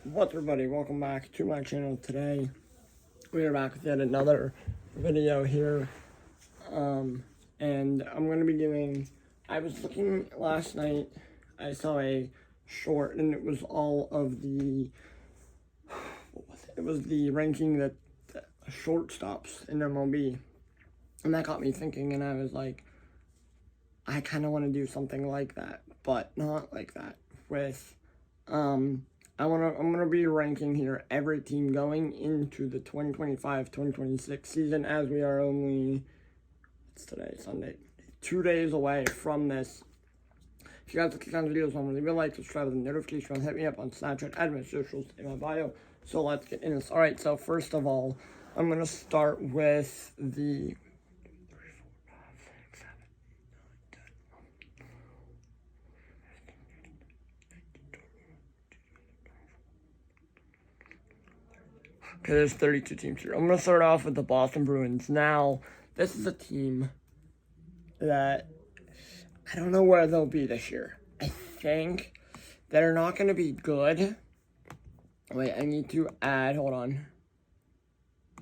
What's up, everybody? Welcome back to my channel. Today we are back with yet another video here, and I'm going to be doing, I was looking last night, I saw a short, and it was all of the, it was the ranking that shortstops in MLB, and that got me thinking, and I was like, I kind of want to do something like that, but not like that, with, I'm gonna be ranking here every team going into the 2025-2026 season, as we are only, it's today, Sunday, 2 days away from this. If you guys like these kinds of videos, want to leave a like, subscribe with the notification, hit me up on Snapchat, add my socials in my bio. So let's get into this. Alright, so first of all, I'm gonna start with the okay, there's 32 teams here. I'm going to start off with the Boston Bruins. Now, this is a team that I don't know where they'll be this year. I think they're not going to be good. Wait, I need to add, hold on.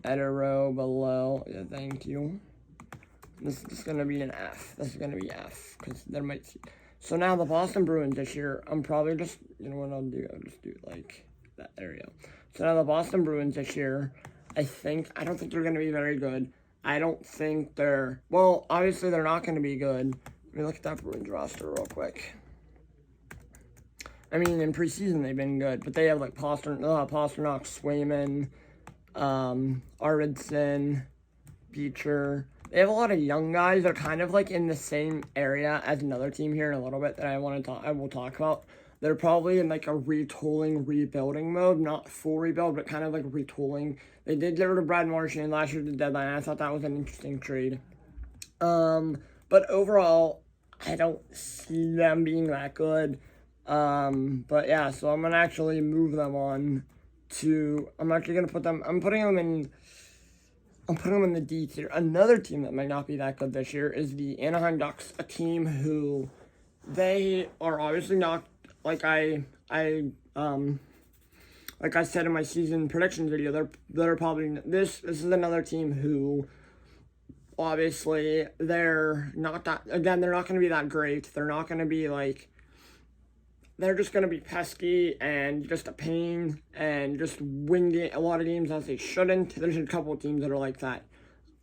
Add a row below. Yeah, thank you. This is going to be an F. This is going to be F, because there might see. So now the Boston Bruins this year, I'm probably just, you know what I'll do? I'll just do like that. There we go. So now the Boston Bruins this year, I don't think they're going to be very good. I don't think well, obviously they're not going to be good. Let me look at that Bruins roster real quick. I mean, in preseason they've been good, but they have like Pasternak, Swayman, Arvidsson, Beecher. They have a lot of young guys that are kind of like in the same area as another team here in a little bit that I will talk about. They're probably in like a rebuilding mode, not full rebuild, but kind of like retooling. They did get rid of Brad Marchand last year at the deadline. I thought that was an interesting trade. But overall, I don't see them being that good. But yeah, so I'm going to actually move them on to, I'm putting them in the D tier. Another team that might not be that good this year is the Anaheim Ducks, a team who they are obviously not, like I said in my season predictions video, they're probably, this is another team who, obviously, they're not going to be that great. They're not going to be like, they're just going to be pesky and just a pain and just win a lot of games as they shouldn't. There's a couple of teams that are like that.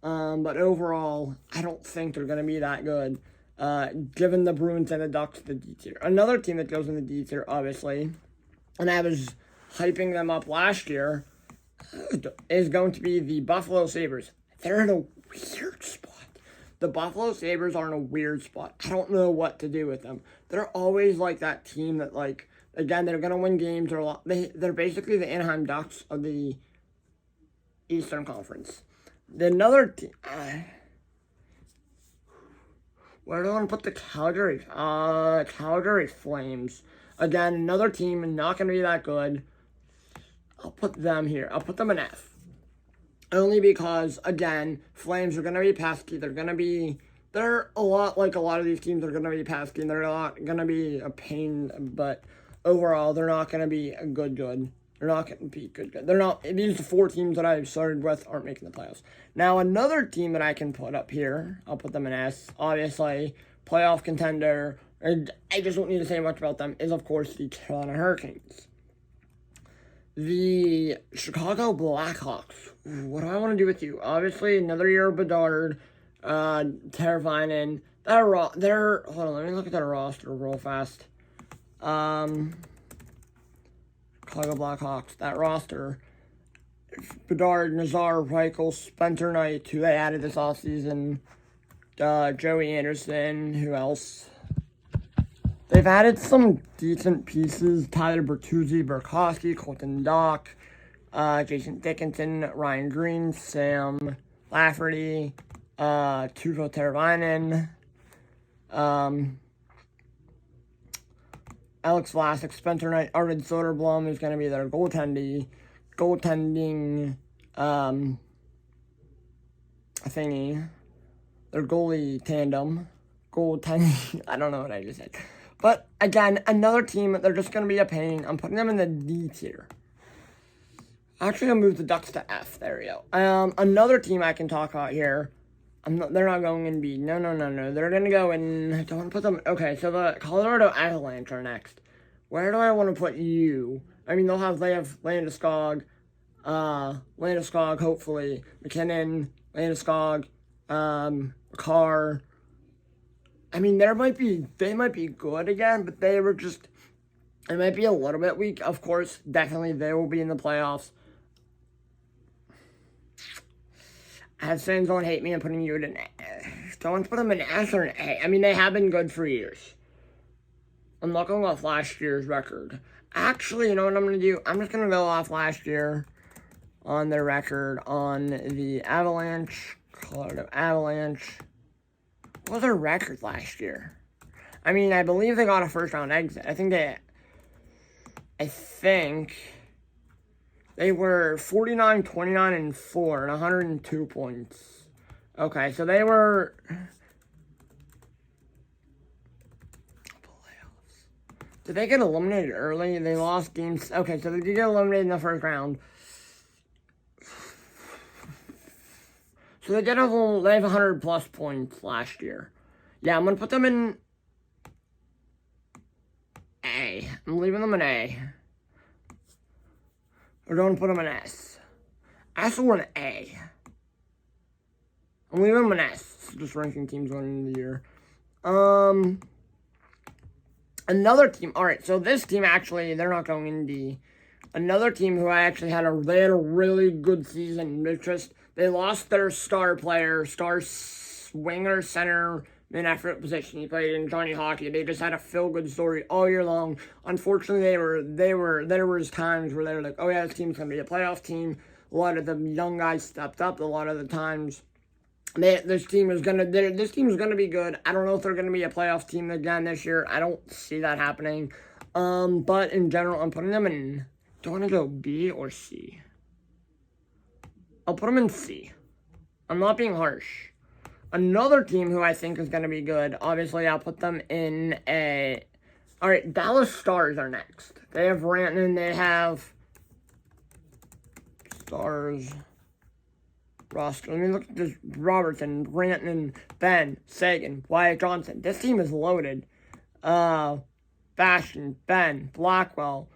But overall, I don't think they're going to be that good. Given the Bruins and the Ducks, the D tier. Another team that goes in the D tier, obviously, and I was hyping them up last year, is going to be the Buffalo Sabres. They're in a weird spot. The Buffalo Sabres are in a weird spot. I don't know what to do with them. They're always like that team that, like, again, they're going to win games. They're basically the Anaheim Ducks of the Eastern Conference. Another team... where do I want to put the Calgary Flames? Again, another team, not going to be that good. I'll put them here. I'll put them in F. Only because, again, Flames are going to be pesky. They're a lot like a lot of these teams are going to be pesky, and they're not going to be a pain, but overall, they're not going to be a good. They're not going to be good. They're not, these 4 teams that I've started with aren't making the playoffs. Now, another team that I can put up here, I'll put them in S, obviously, playoff contender, and I just don't need to say much about them, is, of course, the Carolina Hurricanes. The Chicago Blackhawks. What do I want to do with you? Obviously, another year of Bedard, Teravainen. Hold on, let me look at that roster real fast. Chicago Blackhawks, that roster. Bedard, Nazar, Reichel, Spencer Knight, who they added this offseason. Joey Anderson, who else? They've added some decent pieces. Tyler Bertuzzi, Burkowski, Colton Dock, Jason Dickinson, Ryan Green, Sam Lafferty, Tuukka Teravainen, Alex Vlasic, Spencer Knight, Arvid Soderblom is going to be their goaltending thingy, their goalie tandem, goaltending, I don't know what I just said. But, again, another team, they're just going to be a pain. I'm putting them in the D tier. Actually, I'll move the Ducks to F. There we go. Another team I can talk about here. They're not going in B. No. They're going to go in... Don't want to put them... Okay, so the Colorado Avalanche are next. Where do I want to put you? I mean, they have Landeskog, hopefully. McKinnon, Landeskog, Carr. I mean, they might be good again, but they might be a little bit weak. Of course, definitely they will be in the playoffs. As fans don't hate me, I'm putting you at an A. Don't put them in S or an A. I mean, they have been good for years. I'm not going off last year's record. Actually, you know what I'm going to do? I'm just going to go off last year on their record on the Avalanche, Colorado Avalanche. What was their record last year? I mean, I believe they got a first-round exit. I think they were 49, 29, and 4, and 102 points. Okay, so they were... Did they get eliminated early? They lost games. Okay, so they did get eliminated in the first round. So they have 100-plus points last year. Yeah, I'm going to put them in A. I'm leaving them in A. Or don't put them in S. S or an A. I'm leaving them in S. Just ranking teams going into the year. Another team. All right, so this team actually, they're not going in D. Another team who I actually had a really good season. They lost their star player, star winger, center, mid-effort position. He played in Johnny Hockey. They just had a feel-good story all year long. Unfortunately, there was times where they were like, oh yeah, this team's gonna be a playoff team. A lot of the young guys stepped up. A lot of the times, this team is gonna be good. I don't know if they're gonna be a playoff team again this year. I don't see that happening. But in general, I'm putting them in. Do I want to go B or C? I'll put them in C. I'm not being harsh. Another team who I think is going to be good, obviously I'll put them in A. All right, Dallas Stars are next. They have Rantanen, they have Stars roster. Let me look at this. Robertson, Rantanen, Ben, Sagan, Wyatt Johnson. This team is loaded. Bastion, Ben, Blackwell,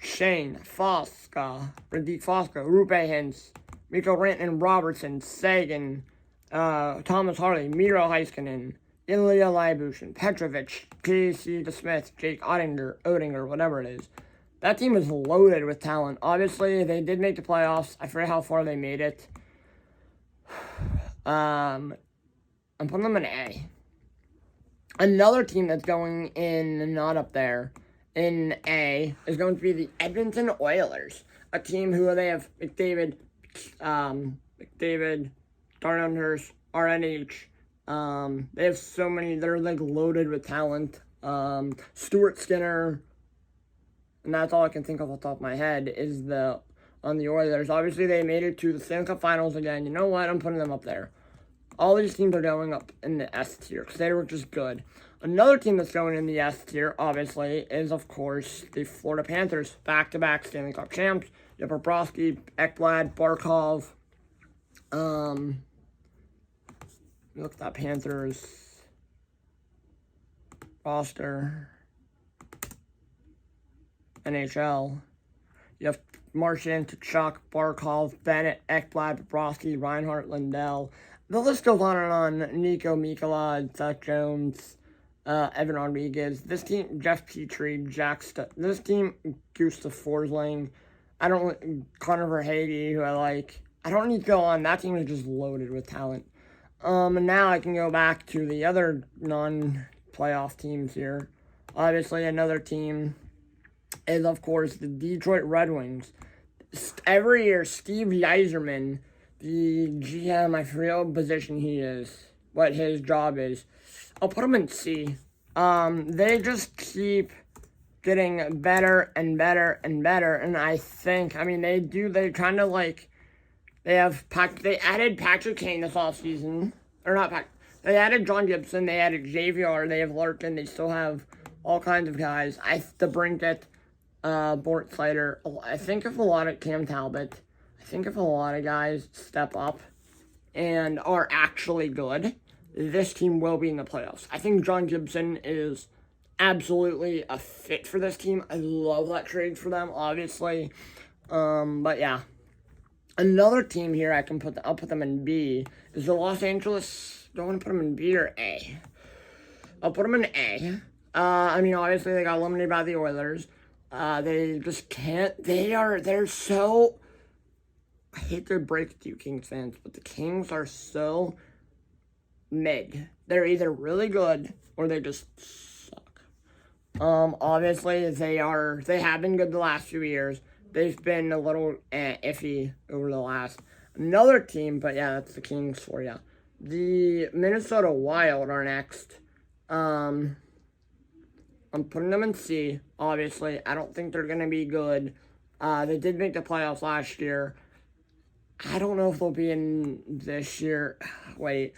Shane, Fosca, Radek Fosca, Rupe Hintz, Mikko Rantanen, Robertson, Sagan, Thomas Harley, Miro Heiskanen, Ilya Lyubushin, Petrovic, J.C. DeSmith, Jake Oettinger, whatever it is. That team is loaded with talent. Obviously, they did make the playoffs. I forget how far they made it. I'm putting them in A. Another team that's going in, not up there, in A, is going to be the Edmonton Oilers. A team who they have McDavid, Darnell Nurse, RNH. They have so many, they're like loaded with talent. Stuart Skinner, and that's all I can think of off the top of my head, is on the Oilers. Obviously, they made it to the Stanley Cup Finals again. You know what? I'm putting them up there. All these teams are going up in the S tier because they were just good. Another team that's going in the S tier, obviously, is, of course, the Florida Panthers. Back-to-back Stanley Cup champs. You have Bobrovsky, Ekblad, Barkov. Look at that Panthers roster. NHL. You have Marchand, Tkachuk, Barkov, Bennett, Ekblad, Bobrovsky, Reinhart, Lindell. The list goes on and on. Nico Mikola, Zach Jones, Evan Rodriguez. This team, Jeff Petrie, this team, Gustav Forsling. Connor Verhage, who I like. I don't need to go on. That team is just loaded with talent. And now I can go back to the other non-playoff teams here. Obviously, another team is, of course, the Detroit Red Wings. Every year, Steve Yzerman, the GM, I forget what position he is, what his job is. I'll put him in C. They just keep getting better and better and better, and I mean, they kind of like, they added Patrick Kane this offseason, they added John Gibson, they added JVR, they have Larkin, they still have all kinds of guys. The Brinket, Bort Slider. I think if a lot of Cam Talbot, I think if a lot of guys step up and are actually good, this team will be in the playoffs. I think John Gibson is absolutely a fit for this team. I love that trade for them, obviously. But yeah. Another team here I'll put them in B is the Los Angeles. Do I want to put them in B or A? I'll put them in A. I mean, obviously they got eliminated by the Oilers. They just can't. They're so. I hate to break it to you, Kings fans, but the Kings are so mid. They're either really good or they just suck. Obviously they have been good the last few years. They've been a little iffy over the last. Another team, but yeah, that's the Kings for you. The Minnesota Wild are next. I'm putting them in C, obviously. I don't think they're going to be good. They did make the playoffs last year. I don't know if they'll be in this year. Wait.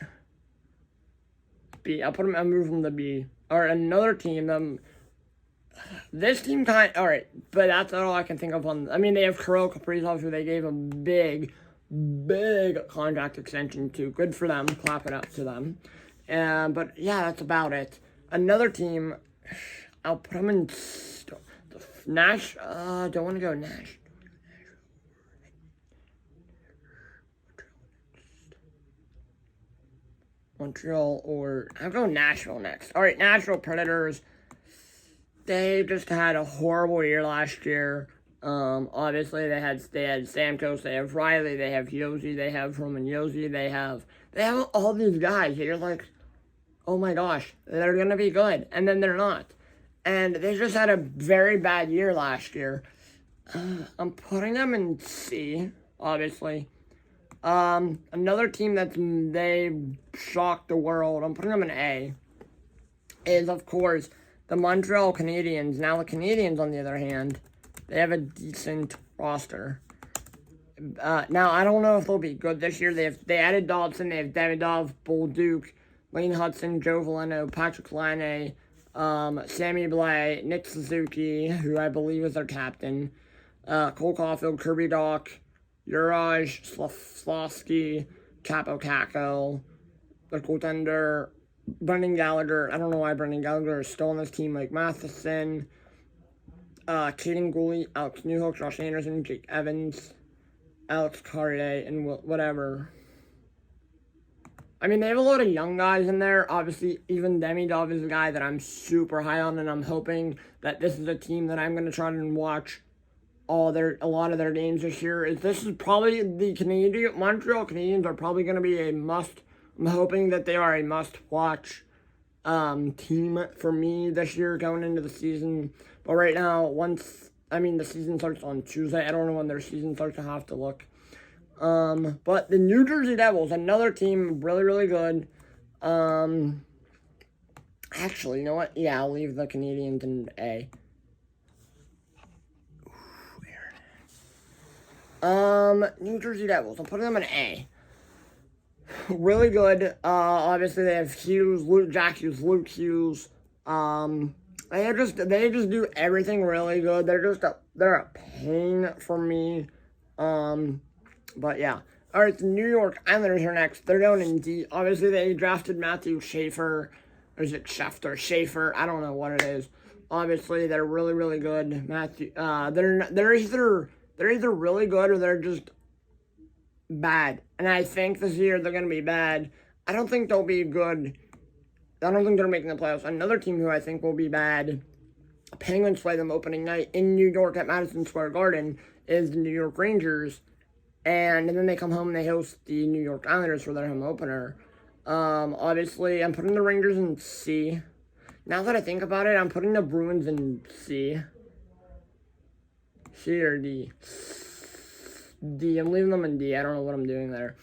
B. I'll move them to B. Or another team, this team alright, but that's not all I can think of I mean, they have Kirill Kaprizov, who they gave a big contract extension to. Good for them. Clap it up to them. But yeah, that's about it. Another team, I'll put them in Nash. Don't want to go Nash. Montreal, or I'll go Nashville next. All right, Nashville Predators. They just had a horrible year last year. Obviously they had Stamkos, they have Riley, they have Josi, they have Roman Josi, they have all these guys. You're like, oh my gosh, they're gonna be good, and then they're not. And they just had a very bad year last year. I'm putting them in C, obviously. Another team they shocked the world, I'm putting them in A, is, of course, the Montreal Canadiens. Now, the Canadiens, on the other hand, they have a decent roster. Now, I don't know if they'll be good this year. They added Dobson, they have Davidov, Bolduc, Lane Hudson, Joe Veleno, Patrick Laine, Sammy Blais, Nick Suzuki, who I believe is their captain, Cole Caulfield, Kirby Doc, Juraj Slafsky, Capo Caco, the goaltender, Brendan Gallagher. I don't know why Brendan Gallagher is still on this team. Like Matheson, Caden Gooley, Alex Newhook, Josh Anderson, Jake Evans, Alex Carrier, and whatever. I mean, they have a lot of young guys in there. Obviously, even Demidov is a guy that I'm super high on, and I'm hoping that this is a team that I'm going to try and watch a lot of their games this year. This is probably the Montreal Canadiens are probably going to be a must. I'm hoping that they are a must-watch team for me this year going into the season. But right now, the season starts on Tuesday. I don't know when their season starts. I have to look. But the New Jersey Devils, another team, really, really good. Actually, you know what? Yeah, I'll leave the Canadiens in A. New Jersey Devils, I'm putting them in A. Really good. Obviously they have Hughes, Jack Hughes, Luke Hughes. They just do everything really good. They're a pain for me. But yeah. All right, the New York Islanders are next. They're going in D. Obviously they drafted Matthew Schaefer. Or is it Schefter? Schaefer. I don't know what it is. Obviously they're really, really good. They're either really good or they're just bad. And I think this year they're going to be bad. I don't think they'll be good. I don't think they're making the playoffs. Another team who I think will be bad, Penguins play them opening night in New York at Madison Square Garden, is the New York Rangers. And then they come home and they host the New York Islanders for their home opener. Obviously, I'm putting the Rangers in C. Now that I think about it, I'm putting the Bruins in C. C or D? D. I'm leaving them in D. I don't know what I'm doing there.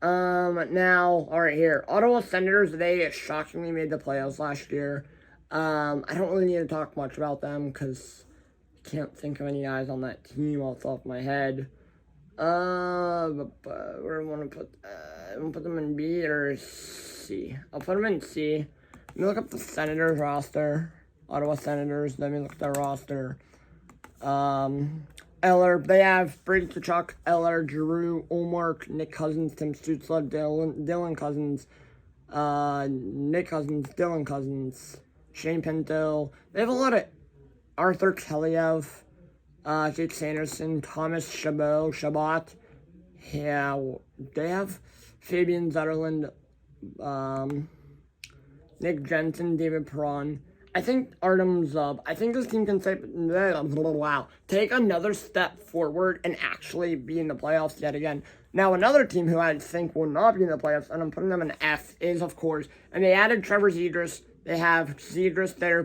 Now, alright, here. Ottawa Senators, they shockingly made the playoffs last year. I don't really need to talk much about them because I can't think of any guys on that team off the top of my head. Where do I want to put them in B or C? I'll put them in C. Let me look up the Senators roster. Ottawa Senators. Let me look at their roster. Eller, they have Brady Tkachuk, Eller, Giroux, Olmark, Nick Cousins, Tim Stützle, Dylan Cousins, Nick Cousins, Dylan Cousins, Shane Pinto. They have a lot of Arthur Keliev, Jake Sanderson, Thomas Chabot. Yeah, they have Fabian Zetterlund, Nick Jensen, David Perron. I think Artem Zub. I think this team can take another step forward and actually be in the playoffs yet again. Now, another team who I think will not be in the playoffs, and I'm putting them in F, is, of course, and they added Trevor Zegras. They have Zegras. They're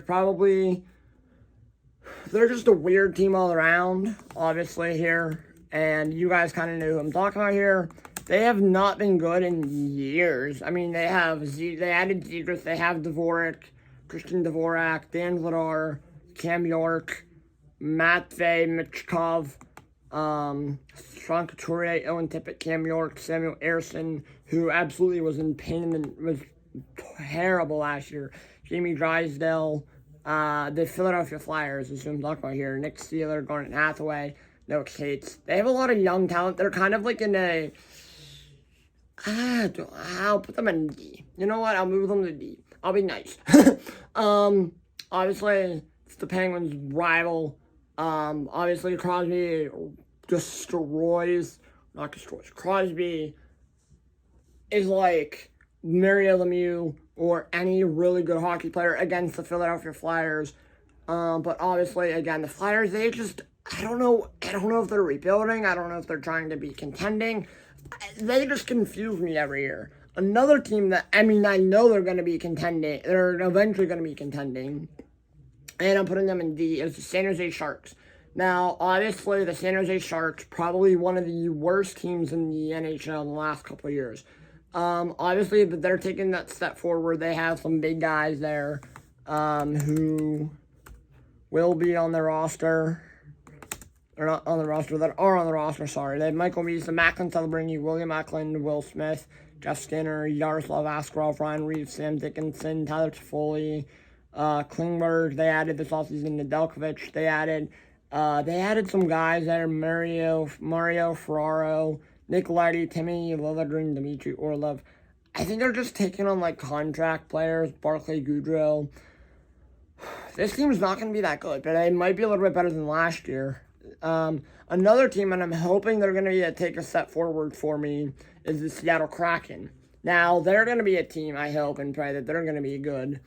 just a weird team all around, obviously, here. And you guys kind of know who I'm talking about here. They have not been good in years. I mean, they added Zegras. They have Dvorak, Christian Dvorak, Dan Vladar, Cam York, Matvey Michkov, Sean Couturier, Owen Tippett, Cam York, Samuel Ersson, who absolutely was in pain and was terrible last year. Jamie Drysdale, the Philadelphia Flyers, is who I'm talking about here. Nick Steeler, Garnet Hathaway, Noah Cates. They have a lot of young talent. They're kind of like in a... I'll put them in D. You know what? I'll move them to D. I'll be nice. Obviously, it's the Penguins' rival. Obviously, Crosby Crosby is like Mario Lemieux or any really good hockey player against the Philadelphia Flyers. But obviously, again, the Flyers, I don't know if they're rebuilding. I don't know if they're trying to be contending. They just confuse me every year. Another team that, I know they're going to be contending. They're eventually going to be contending. And I'm putting them in D, is the San Jose Sharks. Now, obviously, the San Jose Sharks, probably one of the worst teams in the NHL in the last couple of years. Obviously, but they're taking that step forward. They have some big guys there who will be on their roster. They're not on the roster, that are on the roster, sorry. They have Michael Reese, Macklin Celebrini, William Eklund, Will Smith, Jeff Skinner, Yaroslav Askarov, Ryan Reeves, Sam Dickinson, Tyler Toffoli, Klingberg. They added this offseason Nedeljkovic. They added some guys there, Mario Ferraro, Nick Leddy, Timmy Liljegren, Dmitry Orlov. I think they're just taking on like contract players, Barclay Goodrow. This team's not going to be that good, but it might be a little bit better than last year. Another team, and I'm hoping they're going to take a step forward for me, is the Seattle Kraken. Now, they're going to be a team, I hope and pray that they're going to be good.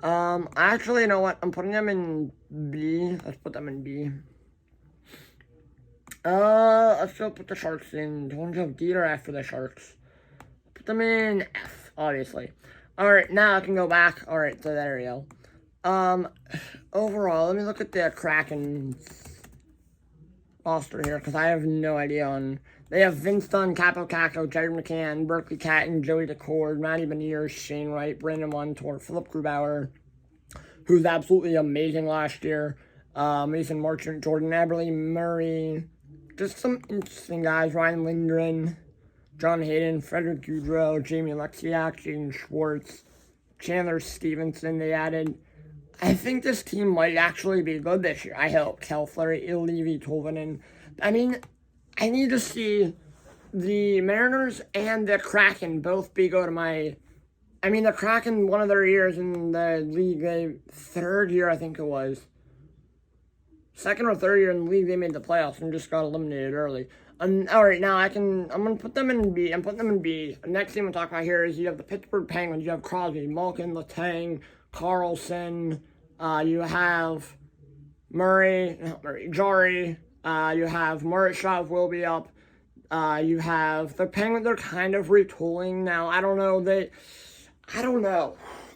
Actually, you know what? I'm putting them in B. Let's put them in B. Let's still put the Sharks in. Don't you have D or F for the Sharks? Put them in F, obviously. Alright, now I can go back. Alright, so there we go. Overall, let me look at the Kraken's roster here, because I have no idea they have Vince Dunn, Capo Caco, Jerry McCann, Berkeley Catton, Joey DeCord, Matty Beniers, Shane Wright, Brandon Montour, Philip Grubauer, who's absolutely amazing last year, Mason Marchant, Jordan Eberle, Murray, just some interesting guys, Ryan Lindgren, John Hayden, Frederick Goudreau, Jamie Alexiak, Jaden Schwartz, Chandler Stevenson they added. I think this team might actually be good this year. I hope. Kel Fleury, Illevi, Tolvanen. I need to see the Mariners and the Kraken both be good. The Kraken, one of their years in the league, third year, I think it was. Second or third year in the league, they made the playoffs and just got eliminated early. Alright, now I'm going to put them in B. I'm putting them in B. The next team I'm talking about here is you have the Pittsburgh Penguins. You have Crosby, Malkin, Letang, Carlson. You have Jari. You have Marishov will be up. You have the Penguins. They're kind of retooling now. I don't know.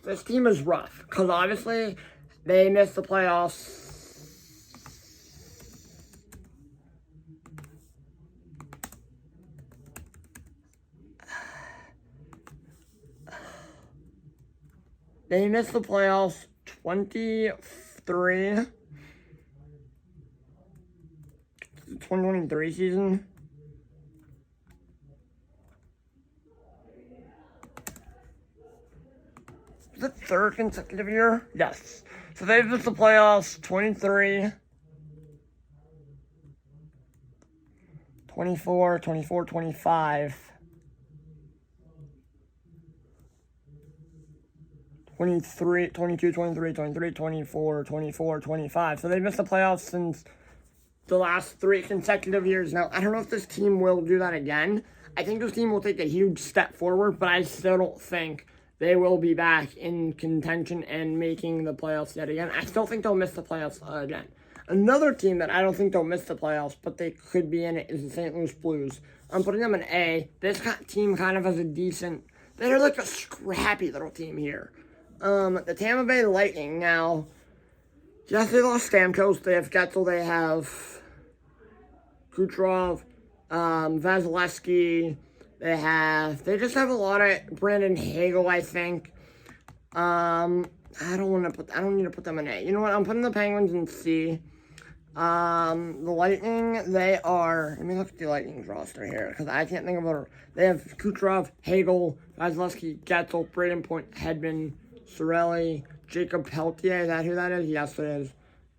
This team is rough because obviously they missed the playoffs. They missed the playoffs 2023 season. Is it third consecutive year? Yes. So they've missed the playoffs 23, 24, 24, 25. 23, 22, 23, 23, 24, 24, 25. So they've missed the playoffs since the last 3 consecutive years. Now, I don't know if this team will do that again. I think this team will take a huge step forward, but I still don't think they will be back in contention and making the playoffs yet again. I still think they'll miss the playoffs again. Another team that I don't think they'll miss the playoffs, but they could be in it, is the St. Louis Blues. I'm putting them in A. This team kind of has a decent... They're like a scrappy little team here. The Tampa Bay Lightning now... Yes, they lost Stamkos. They have Getzel. They have Kucherov, Vasilevsky. They just have a lot of Brandon Hagel, I think. I don't need to put them in A. You know what? I'm putting the Penguins in C. The Lightning, they are... Let me look at the Lightning's roster here, because I can't think of it. They have Kucherov, Hagel, Vasilevsky, Getzel, Braden Point, Hedman, Sorelli, Jacob Peltier. Is that who that is? Yes, it is.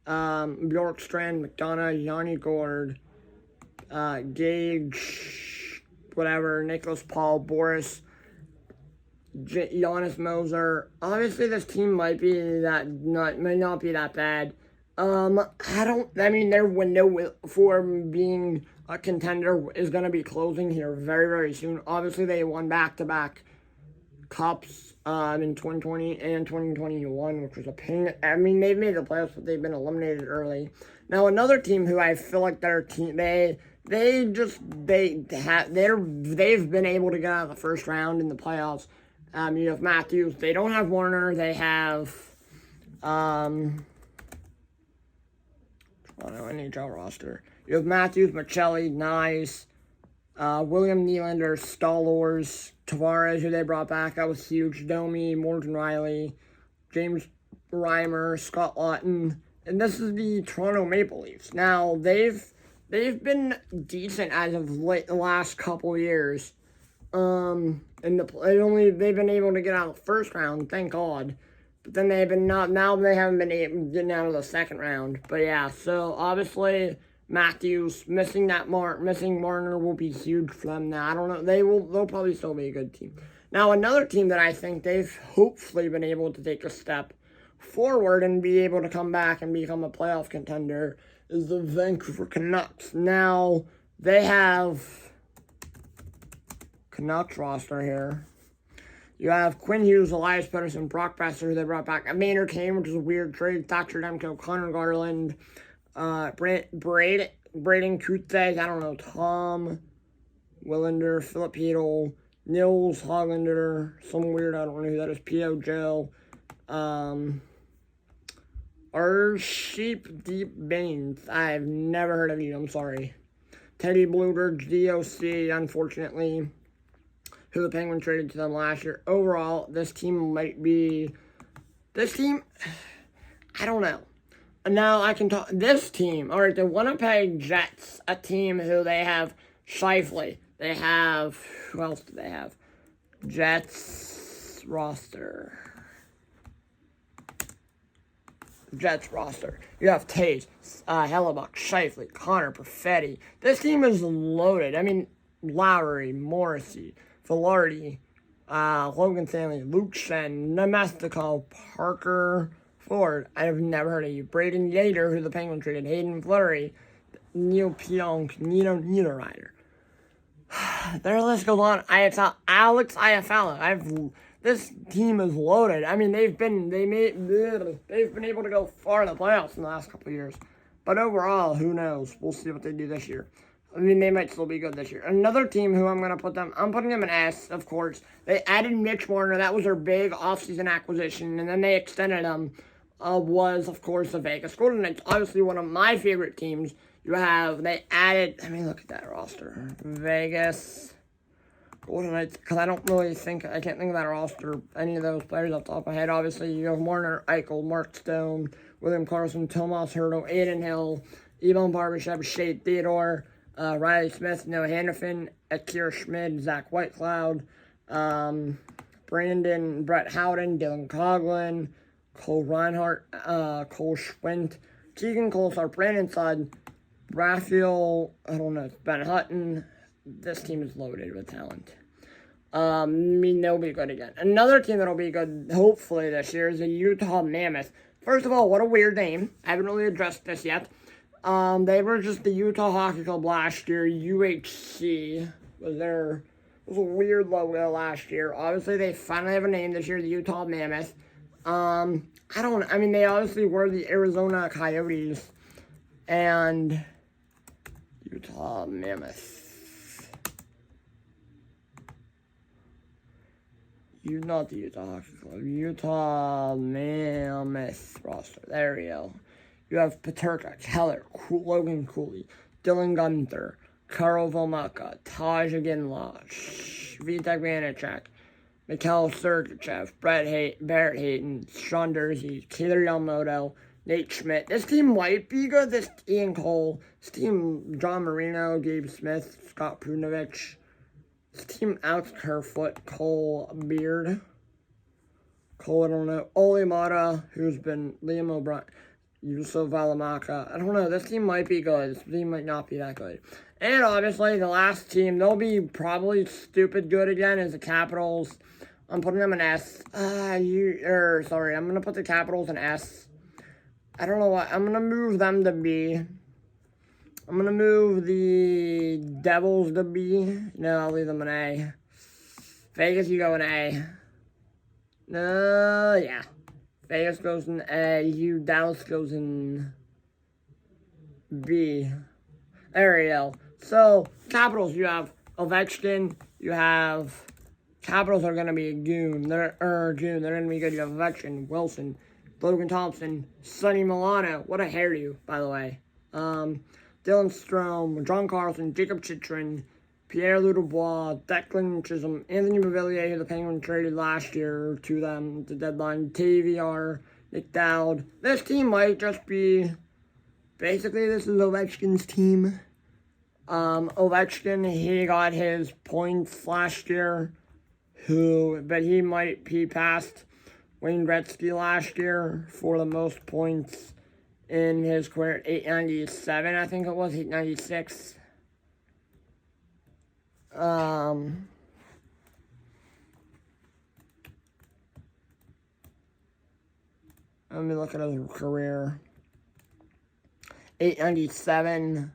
Bjorkstrand, McDonough, Yanni Gord, Gage, whatever, Nicholas Paul, Boris, Giannis Moser. Obviously, this team might not be that bad. Their window for being a contender is going to be closing here very, very soon. Obviously, they won back-to-back cups in 2020 and 2021, which was a pain. I mean, they've made the playoffs, but they've been eliminated early. Now, another team who I feel like they've been able to get out of the first round in the playoffs. You have Matthews. They don't have Warner. They have NHL roster. You have Matthews, Michelli, Nice, William Nylander, Stallors, Tavares, who they brought back. That was huge. Domi, Morgan Riley, James Reimer, Scott Laughton. And this is the Toronto Maple Leafs. Now, they've been decent as of the last couple years. They've been able to get out of the first round, thank God. But then they haven't been able to get out of the second round. But yeah, so obviously Matthews missing Marner will be huge for them now. I don't know. They'll probably still be a good team. Now, another team that I think they've hopefully been able to take a step forward and be able to come back and become a playoff contender is the Vancouver Canucks. Now, they have Canucks roster here. You have Quinn Hughes, Elias Pettersson, Brock Besser, who they brought back. Maynard Kane, which is a weird trade. Thatcher Demko, Connor Garland, Braden Kutze, I don't know, Tom Willander, Philip Hedel, Nils Hoglander, some weird, I don't know who that is, P.O. Joe, Sheep Deep Baines. I've never heard of you, I'm sorry. Teddy Bluebird, DOC, unfortunately, who the Penguins traded to them last year. Overall, this team, I don't know. Now I can talk, this team, all right, the Winnipeg Jets, a team who they have Scheifele. They have, who else do they have? Jets roster. You have Tate, Hellebuck, Scheifele, Connor, Perfetti. This team is loaded. I mean, Lowry, Morrissey, Velarde, Logan Stanley, Luke Shen, Nemestikov, Parker Ford. I have never heard of you. Braden Yater, who the Penguins traded, Hayden Fleury, Neil Pionk, Nino Niederreiter. Their list goes on. Alex Iafallo. This team is loaded. I mean, they've been able to go far in the playoffs in the last couple of years. But overall, who knows? We'll see what they do this year. I mean, they might still be good this year. Another team who I'm putting them in S, of course. They added Mitch Marner. That was their big offseason acquisition. And then they extended him. Was, of course, the Vegas Golden Knights. Obviously, one of my favorite teams. They added, let me look at that roster. Vegas Golden Knights, because I can't think of that roster, any of those players off the top of my head. Obviously, you have Marner, Eichel, Mark Stone, William Carlson, Tomas Hertl, Aiden Hill, Ivan Barbashev, Shea Theodore, Riley Smith, Noah Hannafin, Akira Schmid, Zach Whitecloud, Brett Howden, Dylan Coughlin, Cole Reinhardt, Cole Schwint, Keegan Colesar, Brandon Sud, Raphael, I don't know, Ben Hutton. This team is loaded with talent. I mean, they'll be good again. Another team that'll be good, hopefully, this year is the Utah Mammoth. First of all, what a weird name. I haven't really addressed this yet. They were just the Utah Hockey Club last year. UHC was their... It was a weird logo last year. Obviously, they finally have a name this year, the Utah Mammoth. I mean, they obviously were the Arizona Coyotes. And Utah Mammoth. You're not the Utah Hockey Club. Utah Mammoth roster. There we go. You have Peterka, Keller, Logan Cooley, Dylan Gunther, Karl Vomaka, Taj Aginla, Vitek Vanacek, Mikhail Sergachev, Barrett Hayton, Sean Dursey, Taylor Yamamoto, Nate Schmidt. This team might be good. This Ian Cole. This team, John Marino, Gabe Smith, Scott Prunovich. This team, Alex Kerfoot, Cole Beard. Cole, I don't know. Ole Mata, who's been Liam O'Brien. Yusuf Valimaka. I don't know. This team might be good. This team might not be that good. And obviously, the last team, they'll be probably stupid good again, is the Capitals. I'm putting them in S. I'm going to put the Capitals in S. I don't know what. I'm going to move them to B. I'm going to move the Devils to B. No, I'll leave them in A. Vegas, you go in A. No, yeah. Vegas goes in A. Dallas goes in B. There we go. So, Capitals, you have Ovechkin. You have... Capitals are going to be a goon. They're going to be good. You have Ovechkin, Wilson, Logan Thompson, Sonny Milano. What a hairdo, by the way. Dylan Strome, John Carlson, Jacob Chitrin, Pierre Ludubois, Declan Chisholm, Anthony Beauvillier, who the Penguins traded last year to them at the deadline, TVR, Nick Dowd. This team might just be... Basically, this is Ovechkin's team. Ovechkin, he got his points last year, but he passed Wayne Gretzky last year for the most points in his career, 897, I think it was, 896. Let me look at his career. 897.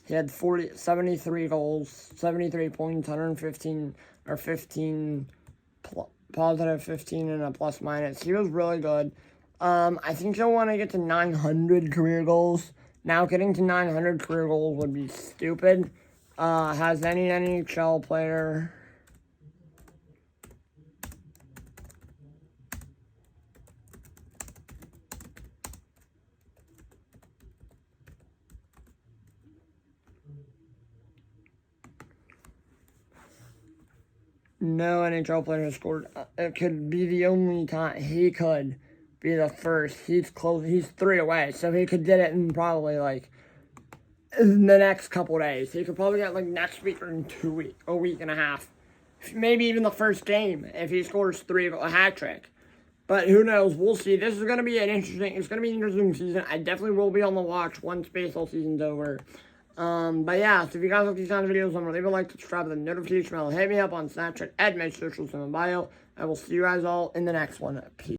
He had 73 goals, 73 points, 115 or 15 positive 15 and a plus minus. He was really good. I think he'll want to get to 900 career goals. Now, getting to 900 career goals would be stupid. Has any NHL player... No NHL player has scored. It could be the only time he could be the first. He's close. He's 3 away, so he could get it in probably like in the next couple days. He could probably get like next week or in 2 weeks, a week and a half, maybe even the first game if he scores 3, a hat trick. But who knows? We'll see. This is going to be an interesting. It's going to be an interesting season. I definitely will be on the watch once baseball season's over. But yeah, so if you guys like these kind of videos, remember leave a like, subscribe, the notification bell, hit me up on Snapchat, @MedSocials in my bio. I will see you guys all in the next one. Peace.